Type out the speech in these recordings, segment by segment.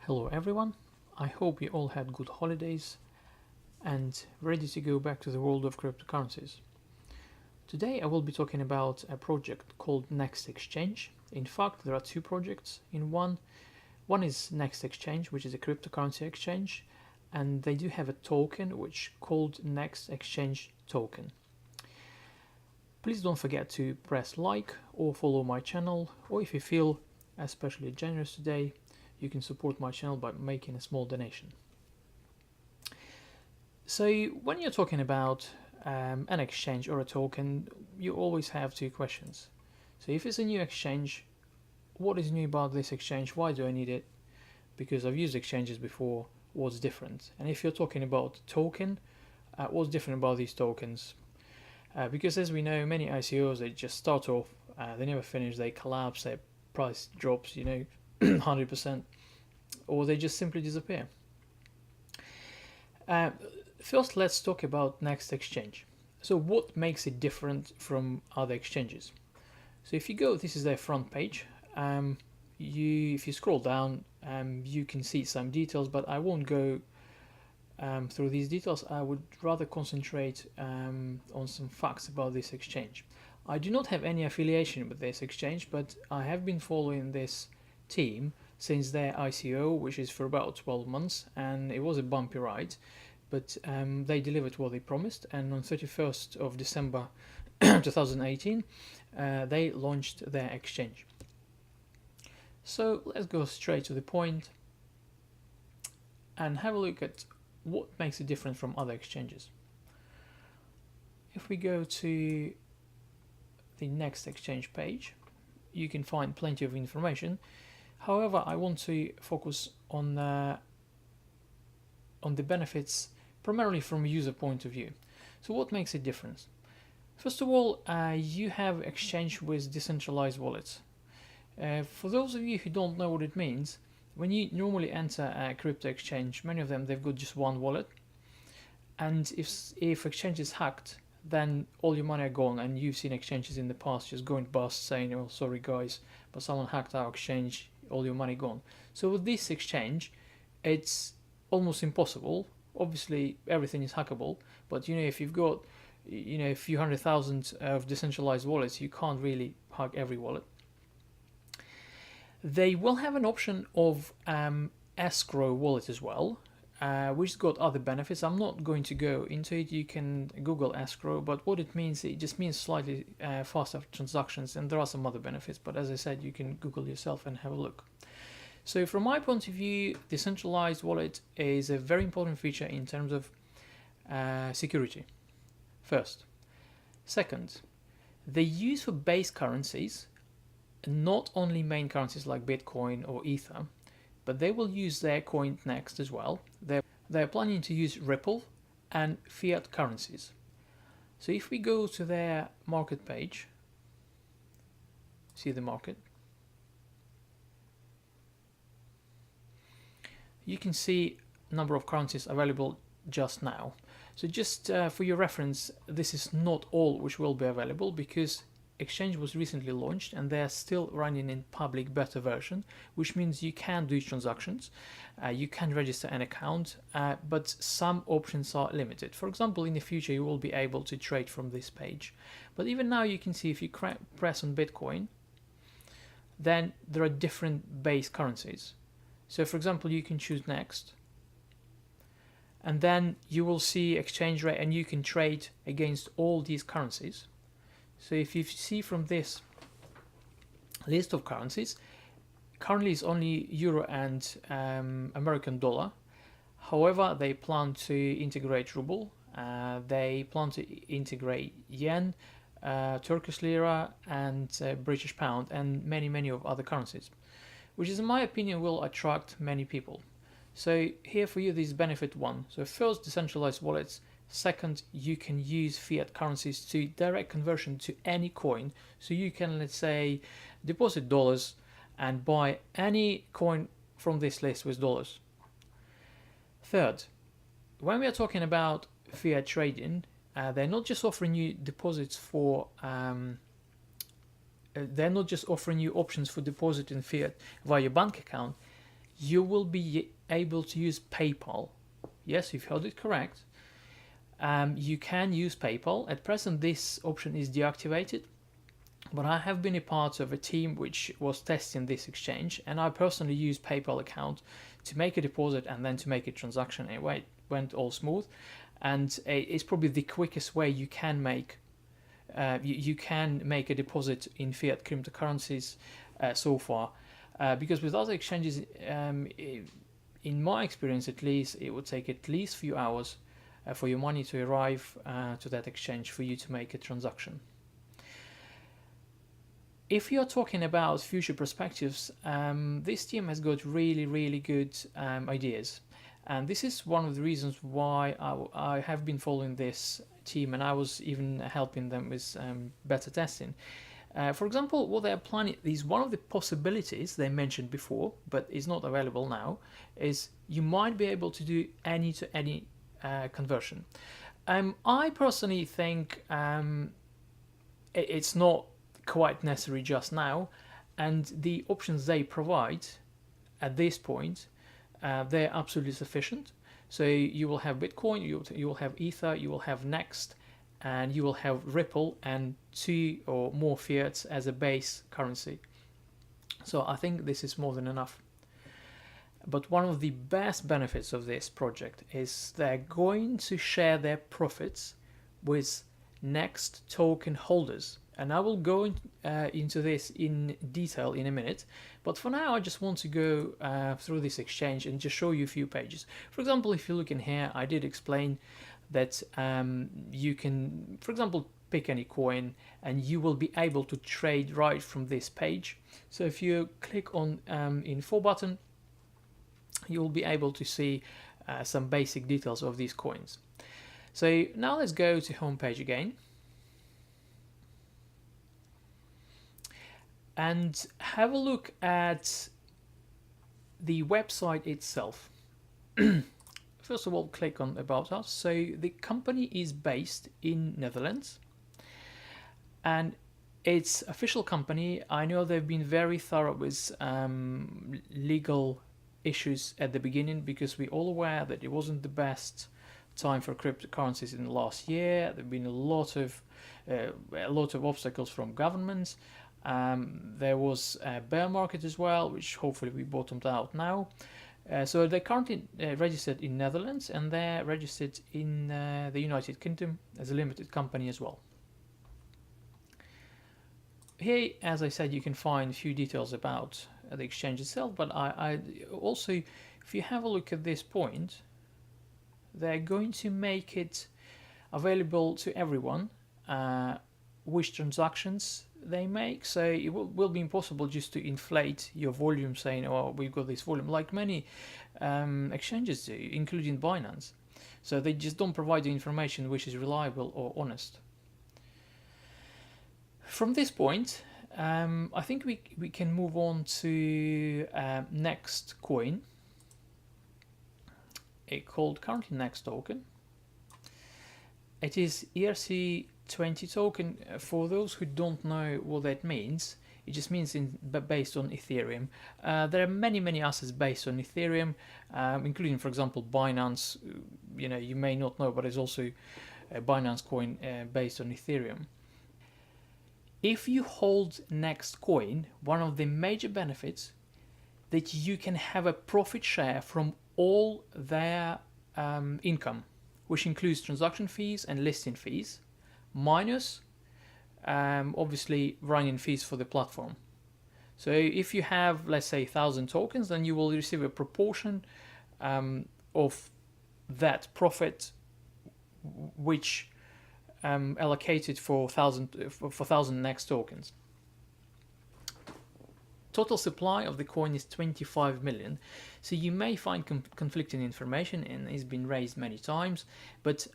Hello everyone, I hope you all had good holidays and ready to go back to the world of cryptocurrencies. Today I will be talking about a project called NEXT.exchange. In fact, there are two projects in one. One is NEXT.exchange, which is a cryptocurrency exchange, and they do have a token which called NEXT.exchange token. Please don't forget to press like or follow my channel, or if you feel especially generous today, you can support my channel by making a small donation. So when you're talking about an exchange or a token, you always have two questions. So if it's a new exchange, what is new about this exchange? Why do I need it? Because I've used exchanges before, what's different? And if you're talking about token, what's different about these tokens? Because as we know, many ICOs, they just start off, they never finish, they collapse, their price drops, 100%, or they just simply disappear. First, let's talk about NEXT.exchange. So what makes it different from other exchanges? So if you go, this is their front page. If you scroll down, you can see some details, but I won't go through these details. I would rather concentrate on some facts about this exchange. I do not have any affiliation with this exchange, but I have been following this team since their ICO, which is for about 12 months, and it was a bumpy ride, but they delivered what they promised, and on 31st of December 2018 they launched their exchange. So let's go straight to the point and have a look at what makes it different from other exchanges. If we go to the NEXT.exchange page, you can find plenty of information. However, I want to focus on the benefits primarily from a user point of view. So what makes it different? First of all, you have exchange with decentralized wallets. For those of you who don't know what it means, when you normally enter a crypto exchange, many of them, they've got just one wallet, and if exchange is hacked, then all your money are gone. And you've seen exchanges in the past just going bust, saying, oh sorry guys, but someone hacked our exchange, all your money gone. So with this exchange, it's almost impossible. Obviously everything is hackable, but if you've got a few 100,000 of decentralized wallets, you can't really hack every wallet. They will have an option of escrow wallet as well, which has got other benefits. I'm not going to go into it. You can Google escrow, but what it means, it just means slightly faster transactions, and there are some other benefits, but as I said, you can Google yourself and have a look. So from my point of view, decentralized wallet is a very important feature in terms of security, first. Second, they use for base currencies, not only main currencies like Bitcoin or Ether, but they will use their coin next as well. They're planning to use Ripple and fiat currencies. So if we go to their market page, see the market, you can see number of currencies available just now. So just for your reference, this is not all which will be available, because exchange was recently launched and they're still running in public beta version, which means you can do transactions, you can register an account, but some options are limited. For example, in the future you will be able to trade from this page, but even now you can see if you press on Bitcoin, then there are different base currencies. So for example, you can choose next, and then you will see exchange rate, and you can trade against all these currencies. So if you see from this list of currencies, currently it's only Euro and American dollar. However, they plan to integrate ruble, they plan to integrate yen, Turkish lira, and British pound, and many of other currencies, which is in my opinion will attract many people. So here for you, this benefit one. So first, decentralized wallets. Second, you can use fiat currencies to direct conversion to any coin. So you can, let's say, deposit dollars and buy any coin from this list with dollars. Third, when we are talking about fiat trading, they're not just offering you deposits for they're not just offering you options for depositing fiat via your bank account. you will be able to use PayPal. Yes, you've heard it correct. You can use PayPal. At present, this option is deactivated, but I have been a part of a team which was testing this exchange, and I personally used PayPal account to make a deposit and then to make a transaction. It went all smooth, and it's probably the quickest way you can make you can make a deposit in fiat cryptocurrencies so far, because with other exchanges, in my experience at least, it would take at least a few hours for your money to arrive to that exchange for you to make a transaction. If you're talking about future perspectives, this team has got really good ideas, and this is one of the reasons why I have been following this team, and I was even helping them with beta testing. For example, what they're planning is one of the possibilities they mentioned before, but is not available now, is you might be able to do any-to-any conversion. I personally think it's not quite necessary just now, and the options they provide at this point, they're absolutely sufficient. So you will have Bitcoin, you will have Ether, you will have Next, and you will have Ripple and 2 or more fiats as a base currency. So I think this is more than enough. But one of the best benefits of this project is they're going to share their profits with Next token holders. And I will go into this in detail in a minute. But for now, I just want to go through this exchange and just show you a few pages. For example, if you look in here, I did explain that you can, for example, pick any coin and you will be able to trade right from this page. So if you click on info button, you will be able to see some basic details of these coins. So now let's go to homepage again. And have a look at the website itself. First of all, click on About Us. So the company is based in Netherlands, and it's official company. I know they've been very thorough with legal issues at the beginning, because we're all aware that it wasn't the best time for cryptocurrencies in the last year. There've been a lot of obstacles from governments. There was a bear market as well, which hopefully we bottomed out now. So they're currently registered in Netherlands, and they're registered in the United Kingdom as a limited company as well. Here, as I said, you can find a few details about the exchange itself, but I also, if you have a look at this point, they're going to make it available to everyone which transactions they make. So it will be impossible just to inflate your volume, saying, oh, we've got this volume, like many exchanges do, including Binance. So they just don't provide the information which is reliable or honest. From this point, I think we can move on to Next coin, called currently Next token. It is ERC20 token. For those who don't know what that means, it just means based on Ethereum. There are many assets based on Ethereum, including, for example, Binance. You may not know, but there's also a Binance coin based on Ethereum. If you hold Next coin, one of the major benefits that you can have a profit share from all their income, which includes transaction fees and listing fees, minus obviously running fees for the platform. So if you have, let's say, 1,000 tokens, then you will receive a proportion of that profit, which allocated for 1,000 Next tokens. Total supply of the coin is 25 million. So you may find conflicting information, and it's been raised many times, but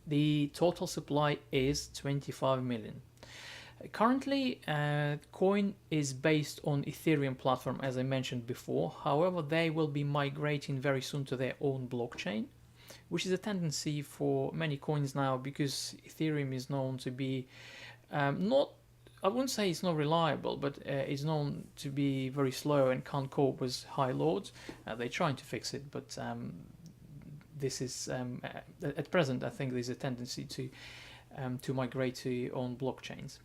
the total supply is 25 million. Currently, coin is based on Ethereum platform, as I mentioned before. However, they will be migrating very soon to their own blockchain, which is a tendency for many coins now, because Ethereum is known to be not I wouldn't say it's not reliable, but it's known to be very slow and can't cope with high loads. They're trying to fix it, but this is at present. I think there's a tendency to migrate to own blockchains.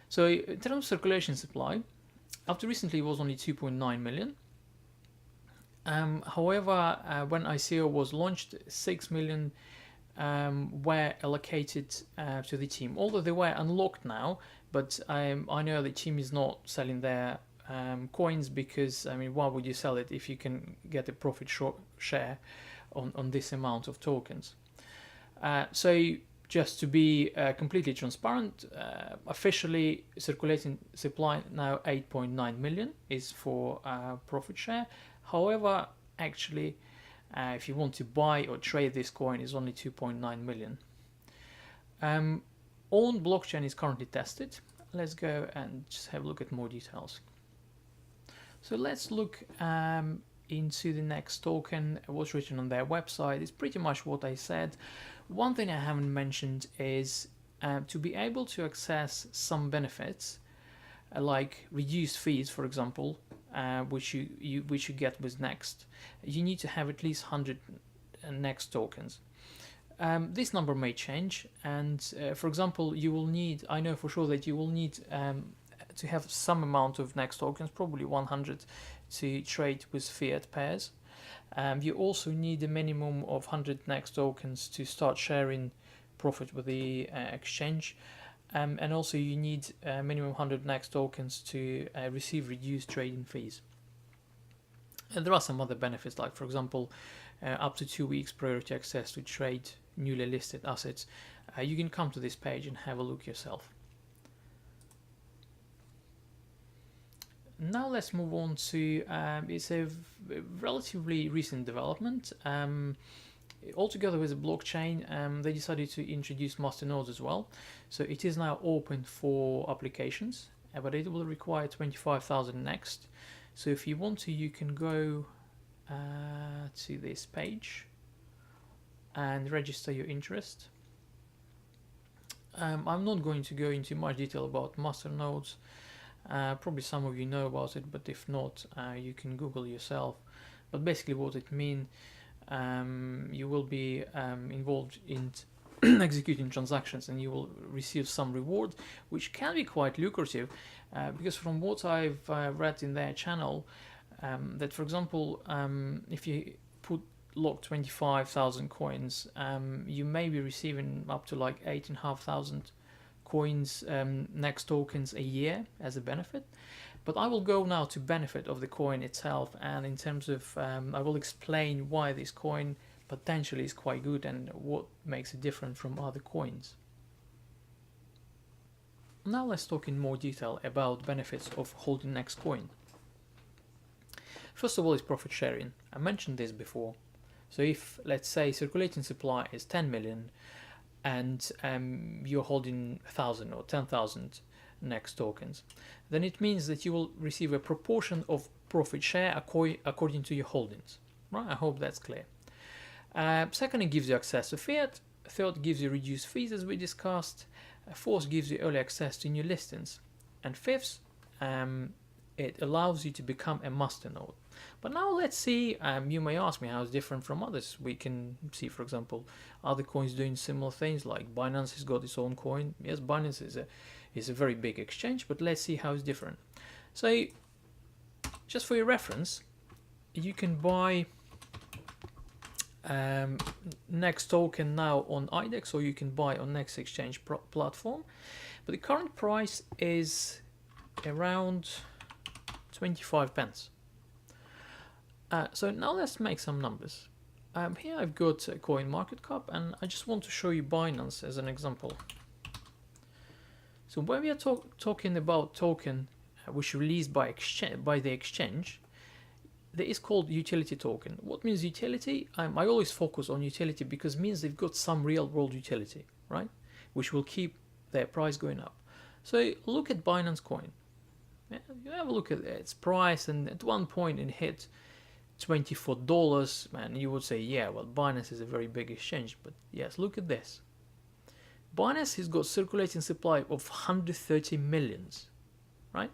So in terms of circulation supply, up to recently it was only 2.9 million. However, when ICO was launched, 6 million were allocated to the team, although they were unlocked now. But I know the team is not selling their coins because, I mean, why would you sell it if you can get a profit share on this amount of tokens? So just to be completely transparent, officially circulating supply now 8.9 million is for profit share. However, actually, if you want to buy or trade this coin, is only 2.9 million. Own blockchain is currently tested. Let's go and just have a look at more details. So let's look into the next token. What's written on their website is pretty much what I said. One thing I haven't mentioned is to be able to access some benefits like reduced fees, for example, which you get with Next. You need to have at least 100 Next tokens. This number may change, and for example, you will need, I know for sure that you will need to have some amount of Next tokens, probably 100, to trade with fiat pairs. You also need a minimum of 100 Next tokens to start sharing profit with the exchange. And also you need a minimum 100 Next tokens to receive reduced trading fees. And there are some other benefits, like for example, up to 2 weeks priority access to trade newly listed assets. You can come to this page and have a look yourself. Now let's move on to, it's a relatively recent development. Altogether with the blockchain, they decided to introduce masternodes as well. So it is now open for applications, but it will require 25,000 Next. So if you want to, you can go to this page and register your interest. I'm not going to go into much detail about masternodes. Probably some of you know about it, but if not, you can Google yourself. But basically what it means, you will be involved in executing transactions and you will receive some reward, which can be quite lucrative, because from what I've read in their channel, that for example, if you lock 25,000 coins, you may be receiving up to like 8,500 coins, Next tokens a year as a benefit. But I will go now to benefit of the coin itself, and in terms of I will explain why this coin potentially is quite good and what makes it different from other coins. Now let's talk in more detail about benefits of holding Next coin. First of all is profit sharing. I mentioned this before. So if, let's say, circulating supply is 10 million and you're holding 1,000 or 10,000 Next tokens, then it means that you will receive a proportion of profit share according to your holdings. Right? I hope that's clear. Second, it gives you access to fiat. Third, gives you reduced fees, as we discussed. Fourth, gives you early access to new listings. And fifth, it allows you to become a masternode. But now let's see, you may ask me how it's different from others. We can see, for example, other coins doing similar things, like Binance has got its own coin. Yes, Binance is a very big exchange, but let's see how it's different. So just for your reference, you can buy Next token now on IDEX, or you can buy on NEXT.exchange platform, but the current price is around 25 pence. So now let's make some numbers. Here I've got a coin market cap, and I just want to show you Binance as an example. So when we are talking about token which released by the exchange, there is called utility token. What means utility? I always focus on utility because it means they've got some real world utility, right? Which will keep their price going up. So look at Binance coin. You have a look at its price, and at one point it hit $24, and you would say, yeah, well, Binance is a very big exchange, but yes, look at this. Binance has got circulating supply of 130 millions, right?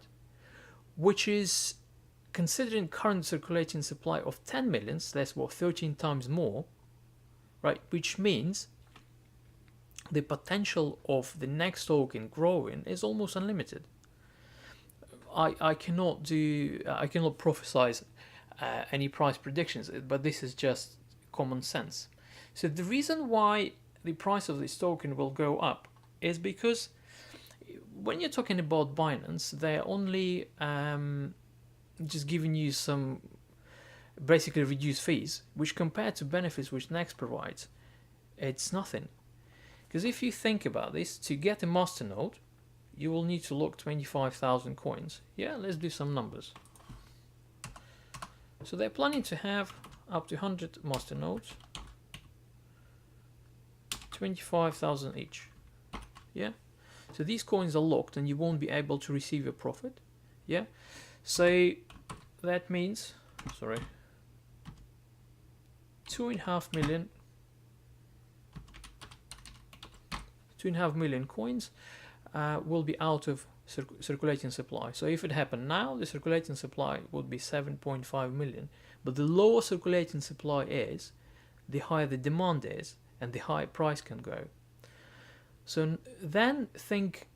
Which is, considering current circulating supply of 10 millions, that's what, 13 times more, right? Which means the potential of the next token growing is almost unlimited. I cannot prophesize any price predictions, but this is just common sense. So the reason why the price of this token will go up is because when you're talking about Binance, they're only just giving you some basically reduced fees, which compared to benefits which Next provides, it's nothing. Because if you think about this, to get a masternode, you will need to lock 25,000 coins. Yeah, let's do some numbers. So they're planning to have up to 100 masternodes, 25,000 each. Yeah, so these coins are locked and you won't be able to receive a profit. Yeah, so that means, sorry, 2.5 million coins will be out of circulating supply. So if it happened now, the circulating supply would be 7.5 million. But the lower circulating supply is, the higher the demand is, and the higher price can go. So then think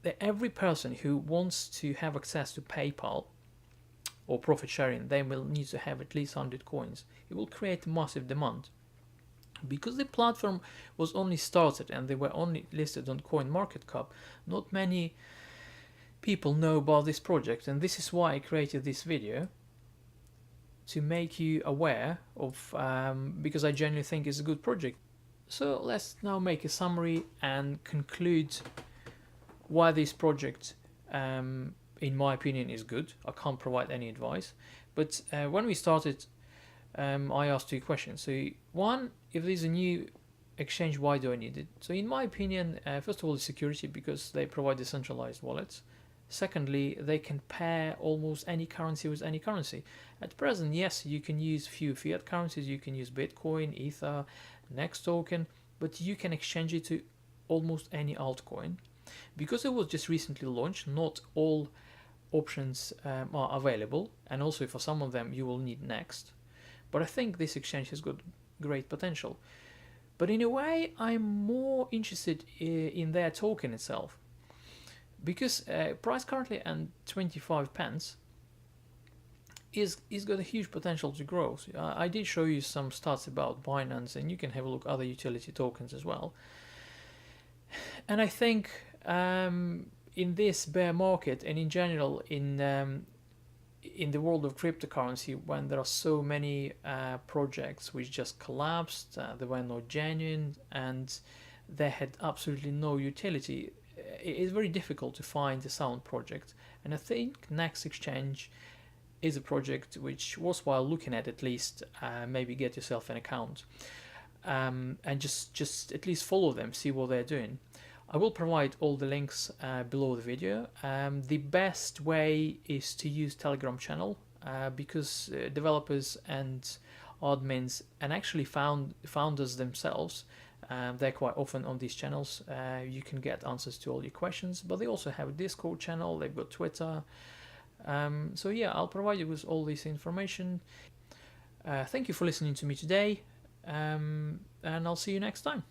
that every person who wants to have access to PayPal or profit sharing, they will need to have at least 100 coins. It will create massive demand. Because the platform was only started and they were only listed on CoinMarketCap, not many people know about this project, and this is why I created this video, to make you aware of, because I genuinely think it's a good project. So let's now make a summary and conclude why this project, in my opinion, is good. I can't provide any advice, but when we started, I asked two questions. So one, if there's a new exchange, why do I need it? So in my opinion, first of all, the security, because they provide decentralized wallets. Secondly, they can pair almost any currency with any currency. At present, yes, you can use few fiat currencies, you can use Bitcoin, Ether, Next token, but you can exchange it to almost any altcoin. Because it was just recently launched, not all options are available, and also for some of them you will need Next. But I think this exchange has got great potential. But in a way, I'm more interested in their token itself, because price currently at 25 pence is got a huge potential to grow. So, I did show you some stats about Binance, and you can have a look at other utility tokens as well. And I think in this bear market, and in general in the world of cryptocurrency, when there are so many projects which just collapsed, they were not genuine, and they had absolutely no utility, it is very difficult to find a sound project. And I think NEXT.exchange is a project which was worthwhile looking at least. Maybe get yourself an account, and just at least follow them, see what they're doing. I will provide all the links below the video. The best way is to use Telegram channel, because developers and admins, and actually founders themselves, they're quite often on these channels. You can get answers to all your questions, but they also have a Discord channel, they've got Twitter. So yeah, I'll provide you with all this information. Thank you for listening to me today, and I'll see you next time.